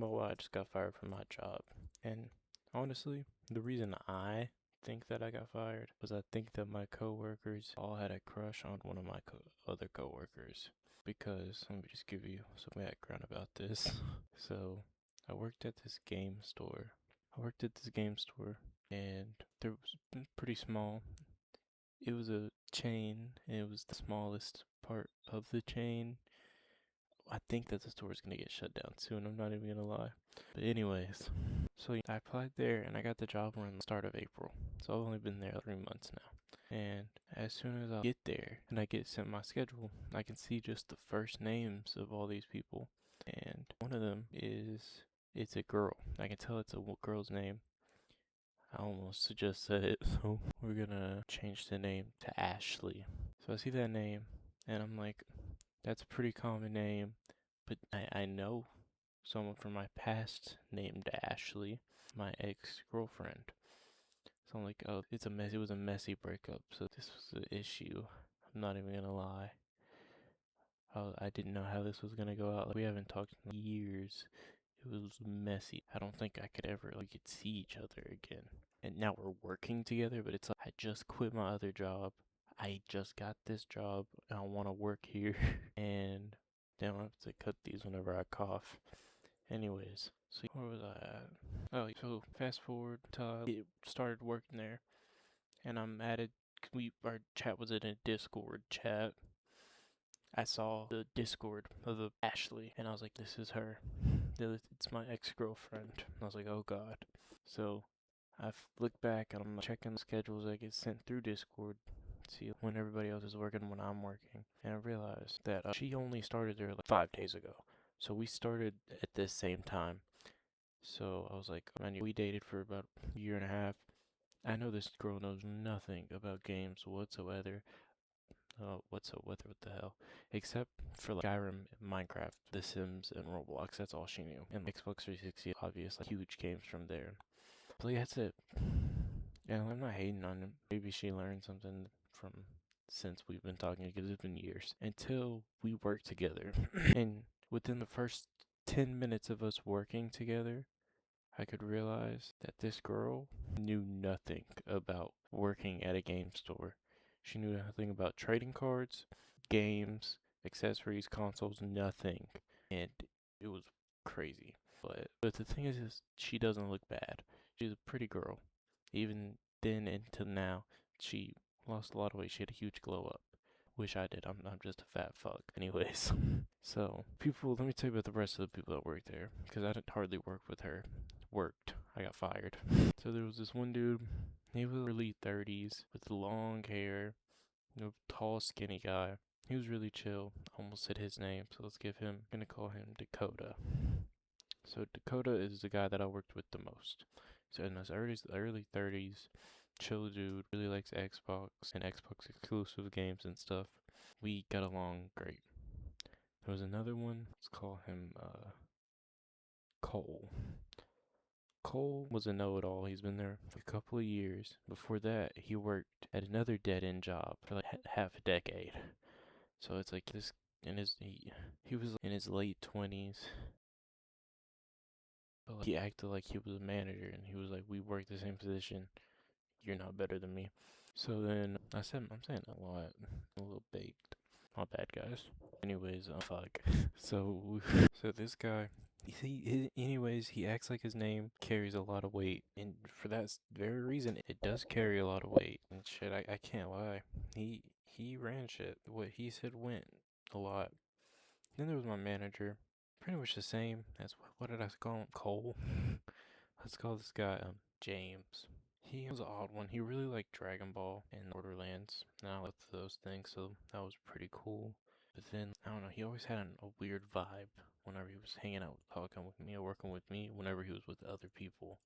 know why I just got fired from my job. And honestly, the reason I think that I got fired was I think that my coworkers all had a crush on one of my other coworkers. Because let me just give you some background about this. So I worked at this game store. And there was pretty small. It was a chain, and it was the smallest part of the chain. I think that the store is gonna get shut down soon. I'm not even gonna lie. But anyways, so I applied there and I got the job around the start of April. So I've only been there 3 months now. And as soon as I get there and I get sent my schedule, I can see just the first names of all these people. And one of them it's a girl. I can tell it's a girl's name. I almost just said it, so we're gonna change the name to Ashley. So I see that name and I'm like, that's a pretty common name, but I know someone from my past named Ashley, my ex-girlfriend. So I'm like, oh, it was a messy breakup, so this was an issue. I'm not even gonna lie. I didn't know how this was gonna go out. Like, we haven't talked in years. It was messy. I don't think I could ever, we could see each other again. And now we're working together, but it's like, I just quit my other job. I just got this job. I want to work here. And then I have to cut these whenever I cough. Anyways, so where was I at? Oh, so fast forward till I started working there. And I'm added, our chat was in a Discord chat. I saw the Discord of the Ashley, and I was like, this is her. It's my ex-girlfriend. And I was like, oh god. So I look back and I'm checking the schedules that get sent through Discord, see when everybody else is working, when I'm working, and I realized that she only started there like 5 days ago. So we started at the same time. So I was like, man, we dated for about a year and a half. I know this girl knows nothing about games whatsoever. What the hell? Except for like Skyrim, Minecraft, The Sims, and Roblox. That's all she knew. And Xbox 360, obviously, huge games from there. But yeah, that's it. Yeah, I'm not hating on him. Maybe she learned something from since we've been talking because it's been years. Until we worked together. And within the first 10 minutes of us working together, I could realize that this girl knew nothing about working at a game store. She knew nothing about trading cards, games, accessories, consoles, nothing. And it was crazy. But the thing is she doesn't look bad. She's a pretty girl. Even then until now, she lost a lot of weight. She had a huge glow up. Wish I did. I'm just a fat fuck. Anyways, so people, let me tell you about the rest of the people that worked there, because I didn't hardly work with her. I got fired. So there was this one dude. He was early 30s with long hair, tall, skinny guy. He was really chill. I almost said his name, so let's give him. I'm gonna call him Dakota. So Dakota is the guy that I worked with the most. So in his early 30s, chill dude, really likes Xbox and Xbox exclusive games and stuff. We got along great. There was another one. Let's call him Cole. Cole was a know-it-all. He's been there for a couple of years. Before that, he worked at another dead-end job for like half a decade. So it's like this, in his he was in his late 20s, but like, he acted like he was a manager, and he was like, "We work the same position. You're not better than me." So then I'm saying a lot, a little baked. My bad, guys. Anyways, fuck. So this guy, he acts like his name carries a lot of weight, and for that very reason, it does carry a lot of weight. And shit, I can't lie. He ran shit. What he said went a lot. Then there was my manager, pretty much the same as what did I call him? Cole. Let's call this guy James. He was an odd one. He really liked Dragon Ball and Borderlands, and I loved those things, so that was pretty cool. But then, I don't know, he always had a weird vibe whenever he was hanging out, talking with me, or working with me, whenever he was with other people.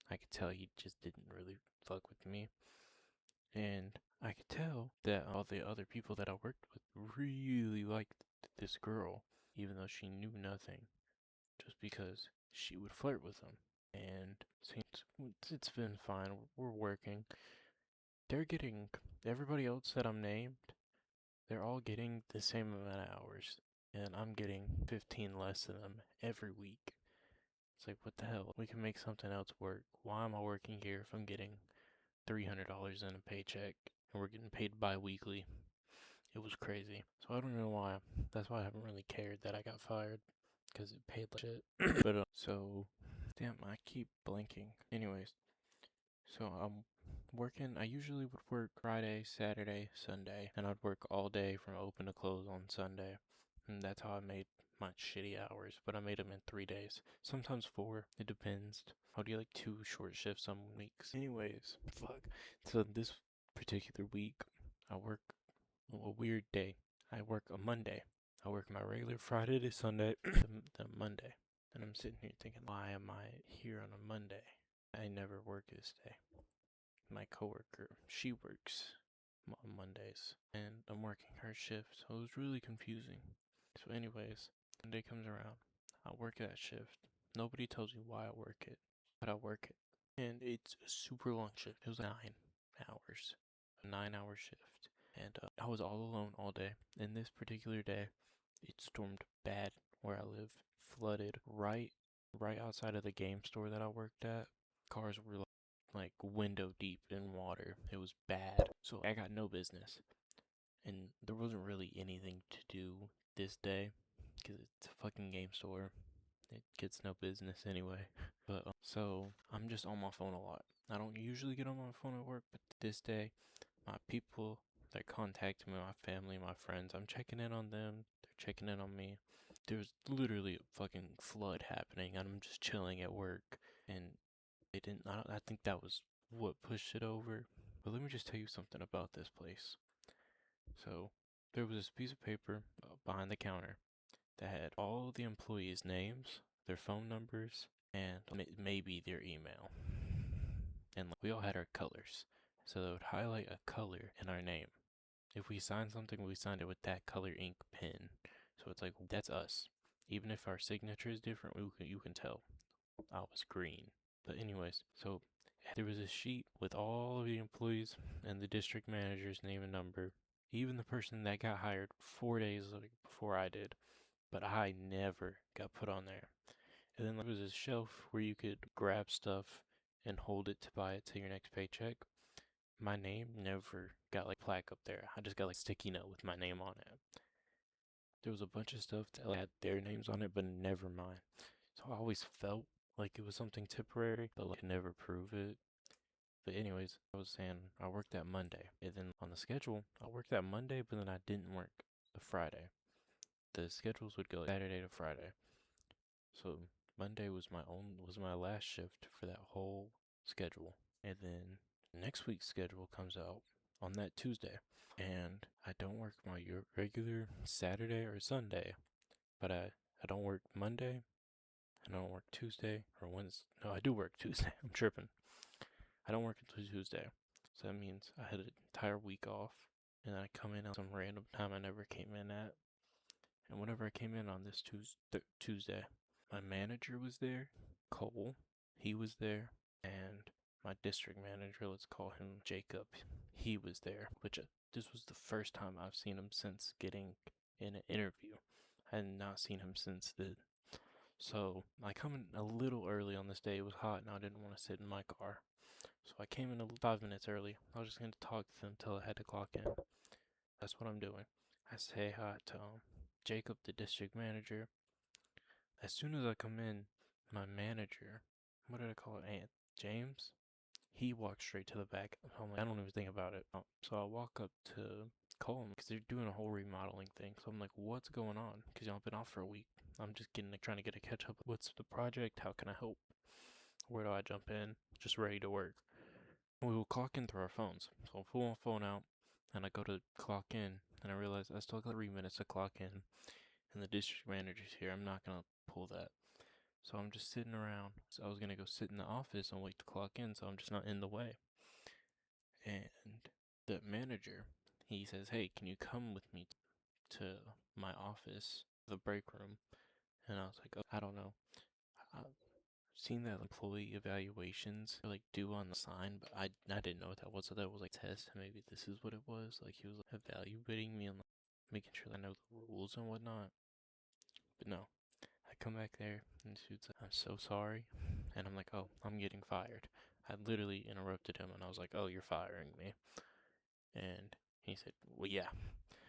I could tell he just didn't really fuck with me. And I could tell that all the other people that I worked with really liked this girl, even though she knew nothing, just because she would flirt with him. And it's been fine. We're working. They're getting, everybody else that I'm named, they're all getting the same amount of hours. And I'm getting 15 less than them every week. It's like, what the hell? We can make something else work. Why am I working here if I'm getting $300 in a paycheck and we're getting paid bi-weekly? It was crazy. So I don't know why. That's why I haven't really cared that I got fired, because it paid like shit. But so, damn, I keep blanking. Anyways, so I'm working. I usually would work Friday, Saturday, Sunday, and I'd work all day from open to close on Sunday. And that's how I made my shitty hours, but I made them in 3 days. Sometimes 4. It depends. I'll do like 2 short shifts some weeks. Anyways, fuck. So this particular week, I work a weird day. I work a Monday. I work my regular Friday to Sunday, the Monday. And I'm sitting here thinking, why am I here on a Monday? I never work this day. My coworker, she works on Mondays, and I'm working her shift, so it was really confusing. So anyways, Monday comes around, I work that shift. Nobody tells you why I work it, but I work it. And it's a super long shift. It was 9 hours, a 9-hour shift. And I was all alone all day. And this particular day, it stormed bad where I live, flooded right outside of the game store that I worked at. Cars were like window deep in water. It was bad. So I got no business. And there wasn't really anything to do this day because it's a fucking game store. It gets no business anyway. But so I'm just on my phone a lot. I don't usually get on my phone at work, but this day, my people that contact me, my family, my friends, I'm checking in on them. They're checking in on me. There's literally a fucking flood happening, and I'm just chilling at work. And they didn't. I think that was what pushed it over. But let me just tell you something about this place. So there was this piece of paper behind the counter that had all the employees' names, their phone numbers, and maybe their email. And we all had our colors. So they would highlight a color in our name. If we signed something, we signed it with that color ink pen. So it's like, that's us. Even if our signature is different, you can tell. I was green. But anyways, so there was a sheet with all of the employees and the district manager's name and number. Even the person that got hired 4 days before I did. But I never got put on there. And then there was a shelf where you could grab stuff and hold it to buy it to your next paycheck. My name never got like plaque up there. I just got like sticky note with my name on it. There was a bunch of stuff that had their names on it, but never mine. So I always felt like it was something temporary, but like I could never prove it. But anyways, I was saying I worked that Monday, and then on the schedule, I worked that Monday, but then I didn't work the Friday. The schedules would go Saturday to Friday. So Monday was my last shift for that whole schedule. And then next week's schedule comes out on that Tuesday. And I don't work my regular Saturday or Sunday, but I don't work Monday, I don't work Tuesday or Wednesday. No, I do work Tuesday. I'm tripping. I don't work until Tuesday. So that means I had an entire week off, and I come in on some random time I never came in at. And whenever I came in on this Tuesday, my manager was there, Cole. He was there, and my district manager, let's call him Jacob, he was there. Which this was the first time I've seen him since getting in an interview. I had not seen him since then. So I come in a little early on this day. It was hot, and I didn't want to sit in my car. So I came in 5 minutes early. I was just going to talk to them until I had to clock in. That's what I'm doing. I say hi to Jacob, the district manager. As soon as I come in, my manager, what did I call it, James? He walks straight to the back. I'm like, I don't even think about it. So I walk up to call him because they're doing a whole remodeling thing. So I'm like, what's going on? Because I've been off for a week. I'm just trying to get a catch up. What's the project? How can I help? Where do I jump in? Just ready to work. We will clock in through our phones. So I'll pull my phone out and I go to clock in and I realize I still got 3 minutes to clock in. And the district manager's here. I'm not going to pull that. So I'm just sitting around. So I was going to go sit in the office and wait to clock in so I'm just not in the way. And the manager, he says, hey, can you come with me to my office, the break room? And I was like, oh, I don't know. I've seen that employee evaluations like due on the sign, but I didn't know what that was. So that was like test. Maybe this is what it was. Like he was evaluating me and like, making sure I know the rules and whatnot. But no, I come back there, and she was like, I'm so sorry. And I'm like, oh, I'm getting fired. I literally interrupted him, and I was like, oh, you're firing me. And he said, well, yeah.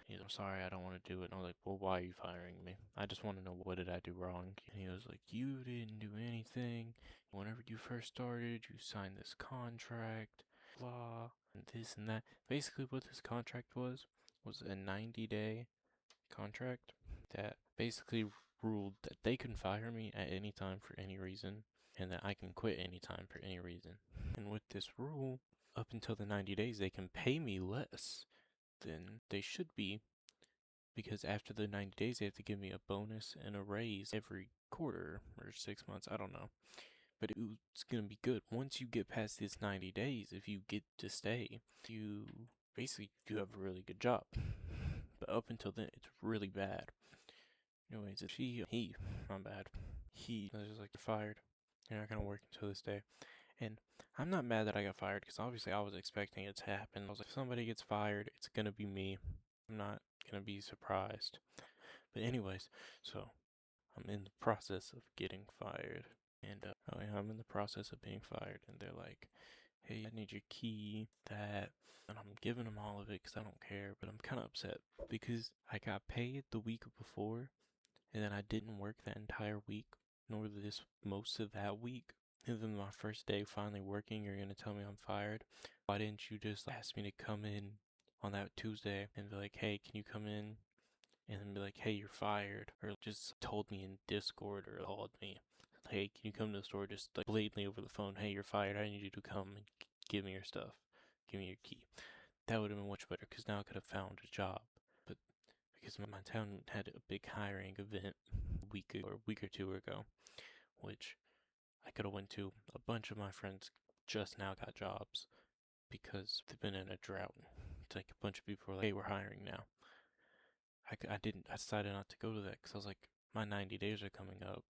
He's, I'm sorry, I don't want to do it. And I was like, well, why are you firing me? I just want to know, what did I do wrong? And he was like, you didn't do anything. Whenever you first started, you signed this contract, blah, and this and that. Basically, what this contract was a 90-day contract that basically ruled that they can fire me at any time for any reason, and that I can quit anytime for any reason. And with this rule, up until the 90 days, they can pay me less than they should be, because after the 90 days, they have to give me a bonus and a raise every quarter or 6 months. I don't know. But it's going to be good. Once you get past this 90 days, if you get to stay, you have a really good job. But up until then, it's really bad. Anyways, my bad. He was just like, you're fired. You're not going to work until this day. And I'm not mad that I got fired, because obviously I was expecting it to happen. I was like, if somebody gets fired, it's going to be me. I'm not going to be surprised. But anyways, so I'm in the process of getting fired. And, I'm in the process of being fired. And they're like, hey, I need your key, that. And I'm giving them all of it because I don't care. But I'm kind of upset because I got paid the week before, and then I didn't work that entire week, nor this most of that week. And then my first day finally working, you're going to tell me I'm fired. Why didn't you just ask me to come in on that Tuesday and be like, hey, can you come in? And then be like, hey, you're fired. Or just told me in Discord or called me, hey, can you come to the store, just like blatantly over the phone, hey, you're fired, I need you to come and give me your stuff, give me your key. That would have been much better, because now I could have found a job. But because my town had a big hiring event a week or two ago, which I could have went to. A bunch of my friends just now got jobs because they've been in a drought. It's like a bunch of people were like, hey, we're hiring now. I decided not to go to that because I was like, my 90 days are coming up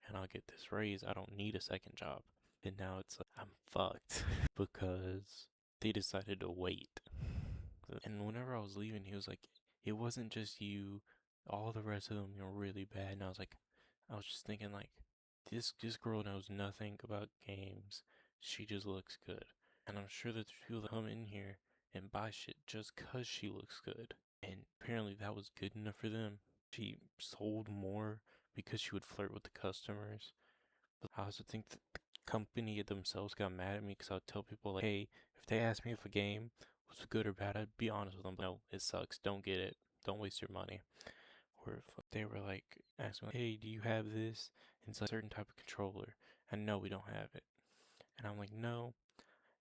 and I'll get this raise. I don't need a second job. And now it's like, I'm fucked because they decided to wait. And whenever I was leaving, he was like, it wasn't just you, all the rest of them were really bad. And I was just thinking, like, this girl knows nothing about games. She just looks good. And I'm sure that there's people that come in here and buy shit just cause she looks good. And apparently that was good enough for them. She sold more because she would flirt with the customers. But I also think that the company themselves got mad at me because I would tell people, like, hey, if they asked me if a game was good or bad, I'd be honest with them. No, it sucks. Don't get it. Don't waste your money. Or if they were like asking, like, hey, do you have this? And it's like a certain type of controller. And no, we don't have it. And I'm like, no.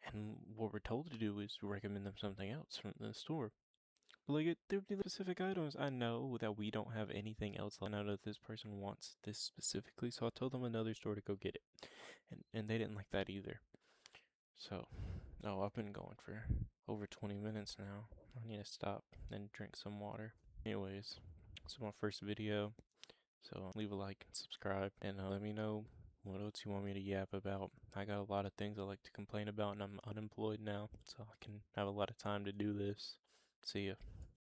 And what we're told to do is recommend them something else from the store. But like, there'd be specific items. I know that we don't have anything else. I know that this person wants this specifically, so I told them another store to go get it. And they didn't like that either. So, I've been going for over 20 minutes now. I need to stop and drink some water. Anyways, this is my first video, so leave a like and subscribe, and let me know what else you want me to yap about. I got a lot of things I like to complain about, and I'm unemployed now, so I can have a lot of time to do this. See ya.